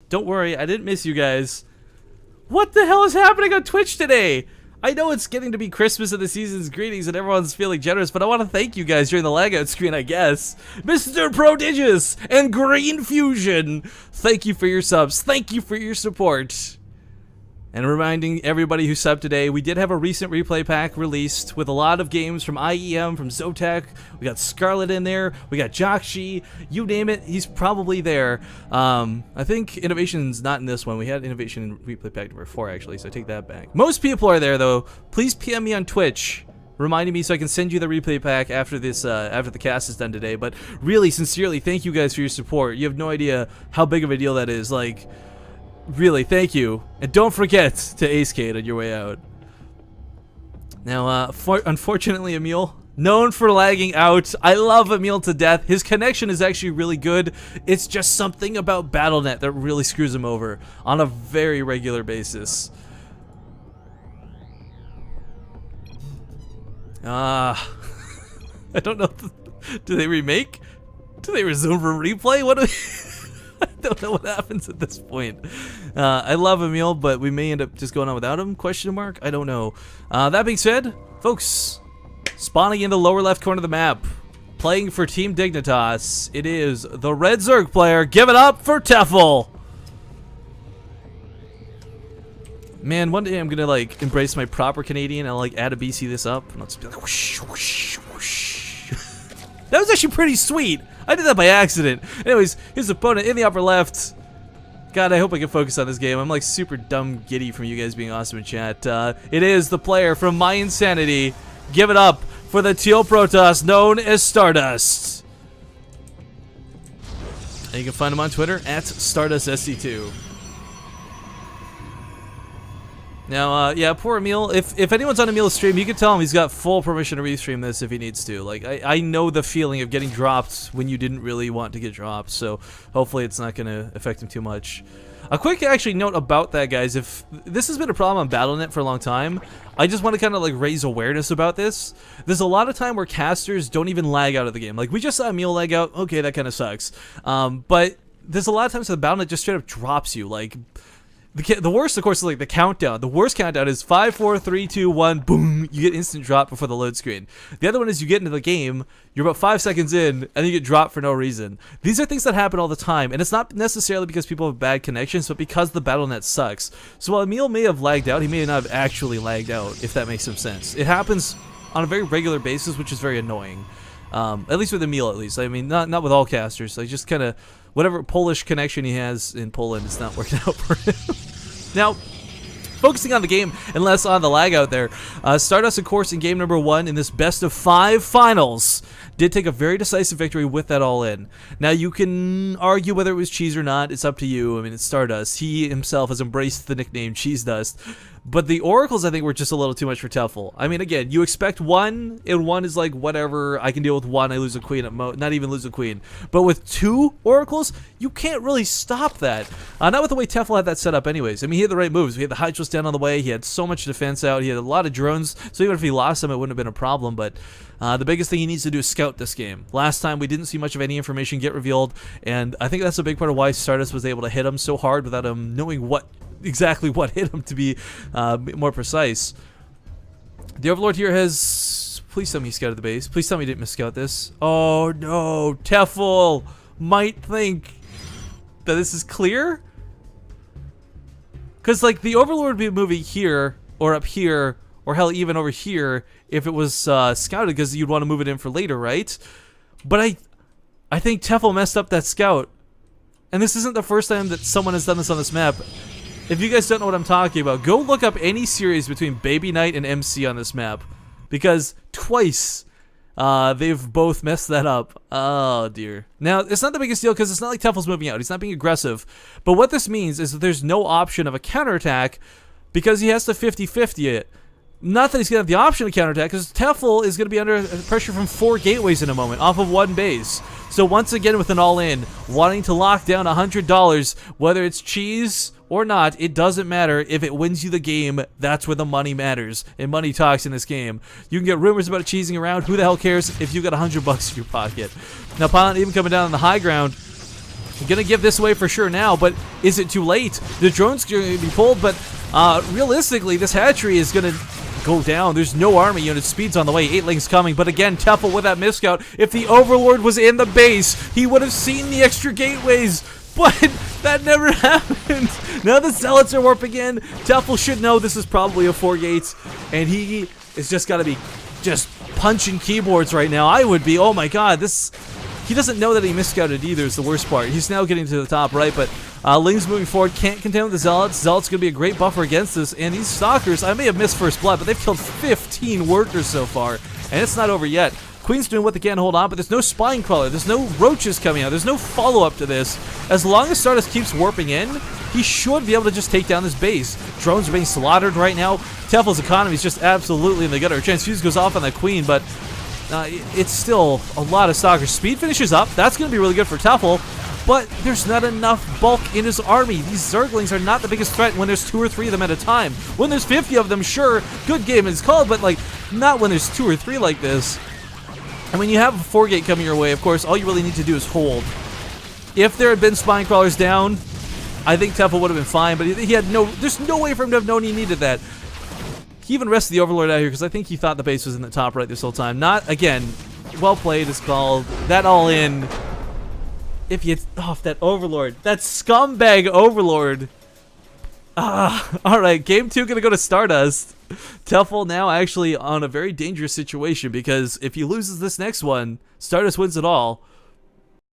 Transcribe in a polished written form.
Don't worry, I didn't miss you guys. What the hell is happening on Twitch today? I know it's getting to be Christmas and the season's greetings and everyone's feeling generous, but I want to thank you guys during the lag out screen, I guess. Mr. Prodigious and Green Fusion, thank you for your subs. Thank you for your support. And reminding everybody who subbed today, we did have a recent replay pack released with a lot of games from IEM, from Zotac. We got Scarlet in there. We got Jockshi. You name it, he's probably there. I think Innovation's not in this one. We had Innovation in replay pack number 4, actually, so I take that back. Most people are there, though. Please PM me on Twitch, reminding me so I can send you the replay pack after this, after the cast is done today. But really, sincerely, thank you guys for your support. You have no idea how big of a deal that is. Like, really, thank you. And don't forget to Ace-Cade on your way out. Now, unfortunately, Emil, known for lagging out. I love Emil to death. His connection is actually really good. It's just something about Battle.net that really screws him over on a very regular basis. I don't know. Do they remake? Do they resume from replay? What do I don't know what happens at this point. I love Emil, but we may end up just going on without him? Question mark? I don't know. That being said, folks, spawning in the lower left corner of the map, playing for Team Dignitas, it is the Red Zerg player. Give it up for Tefl. Man, one day I'm gonna like embrace my proper Canadian and like add a BC this up, and I'll just be like whoosh, whoosh, whoosh. That was actually pretty sweet. I did that by accident. Anyways, his opponent in the upper left. God, I hope I can focus on this game. I'm like super dumb giddy from you guys being awesome in chat. It is the player from My Insanity. Give it up for the Teal Protoss known as Stardust. And you can find him on Twitter at StardustSC2. Now, yeah, poor Emil. If anyone's on Emil's stream, you can tell him he's got full permission to restream this if he needs to. Like, I know the feeling of getting dropped when you didn't really want to get dropped, so hopefully it's not going to affect him too much. A quick, actually, note about that, guys. If this has been a problem on Battle.net for a long time, I just want to kind of, like, raise awareness about this. There's a lot of time where casters don't even lag out of the game. Like, we just saw Emil lag out. Okay, that kind of sucks. But there's a lot of times that Battle.net just straight up drops you. Like, the worst, of course, is like the countdown. The worst countdown is 5, 4, 3, 2, 1, boom. You get instant drop before the load screen. The other one is you get into the game, you're about 5 seconds in, and then you get dropped for no reason. These are things that happen all the time, and it's not necessarily because people have bad connections, but because the Battle.net sucks. So while Emil may have lagged out, he may not have actually lagged out, if that makes some sense. It happens on a very regular basis, which is very annoying. At least with Emil, at least. I mean, not with all casters. Like, just kind of whatever Polish connection he has in Poland is not working out for him. Now, focusing on the game and less on the lag out there, Stardust, of course, in game number 1 in this best of 5 finals, did take a very decisive victory with that all in. Now, you can argue whether it was cheese or not. It's up to you. I mean, it's Stardust. He himself has embraced the nickname Cheese Dust. But the Oracles, I think, were just a little too much for Tefl. I mean, again, you expect 1, and 1 is like, whatever, I can deal with 1, I lose a queen at not even lose a queen. But with 2 Oracles, you can't really stop that. Not with the way Tefl had that set up anyways. I mean, he had the right moves. We had the Hydros down on the way, he had so much defense out, he had a lot of drones, so even if he lost them, it wouldn't have been a problem. But the biggest thing he needs to do is scout this game. Last time, we didn't see much of any information get revealed, and I think that's a big part of why Stardust was able to hit him so hard without him knowing exactly what hit him, to be more precise. The Overlord here has... Please tell me he scouted the base. Please tell me he didn't mis-scout this. Oh no, Tefl might think that this is clear? Because, like, the Overlord would be moving here, or up here, or hell, even over here, if it was scouted, because you'd want to move it in for later, right? But I think Tefl messed up that scout. And this isn't the first time that someone has done this on this map. If you guys don't know what I'm talking about, go look up any series between Baby Knight and MC on this map. Because twice, they've both messed that up. Oh, dear. Now, it's not the biggest deal because it's not like Tefl's moving out. He's not being aggressive. But what this means is that there's no option of a counterattack because he has to 50-50 it. Not that he's going to have the option to counterattack, because Tefl is going to be under pressure from 4 gateways in a moment, off of 1 base. So once again, with an all-in, wanting to lock down $100, whether it's cheese or not, it doesn't matter. If it wins you the game, that's where the money matters, and money talks in this game. You can get rumors about it cheesing around. Who the hell cares if you got $100 in your pocket? Now, Pilot even coming down on the high ground. Gonna give this away for sure now, but is it too late? The drone's gonna be pulled, but realistically, this hatchery is gonna go down. There's no army unit. Speed's on the way. 8-lings coming, but again, Tefl with that miscout. If the Overlord was in the base, he would have seen the extra gateways, but that never happened. Now the Zealots are warping in. Tefl should know this is probably a 4 gates, and he is just gotta be just punching keyboards right now. I would be. Oh my god, this... He doesn't know that he miscouted either is the worst part. He's now getting to the top right, but Lings moving forward can't contend with the Zealots. Zealots going to be a great buffer against this, and these Stalkers, I may have missed first blood, but they've killed 15 workers so far, and it's not over yet. Queen's doing what they can to hold on, but there's no Spine Crawler, there's no Roaches coming out, there's no follow-up to this. As long as Stardust keeps warping in, he should be able to just take down this base. Drones are being slaughtered right now. Tefl's economy is just absolutely in the gutter. Transfuse goes off on that Queen, but it's still a lot of Stalkers. Speed finishes up. That's going to be really good for Tefl, but there's not enough bulk in his army. These Zerglings are not the biggest threat when there's 2 or 3 of them at a time. When there's 50 of them, sure, good game is called, but like not when there's 2 or 3 like this. And when you have a 4 gate coming your way, of course, all you really need to do is hold. If there had been Spine Crawlers down, I think Tefl would have been fine, but he had there's no way for him to have known he needed that. He even rested the Overlord out here because I think he thought the base was in the top right this whole time. Not, again, well played is called. That all in. If you off that Overlord. That scumbag Overlord. Alright, game 2 gonna go to Stardust. Tefl now actually on a very dangerous situation because if he loses this next one, Stardust wins it all.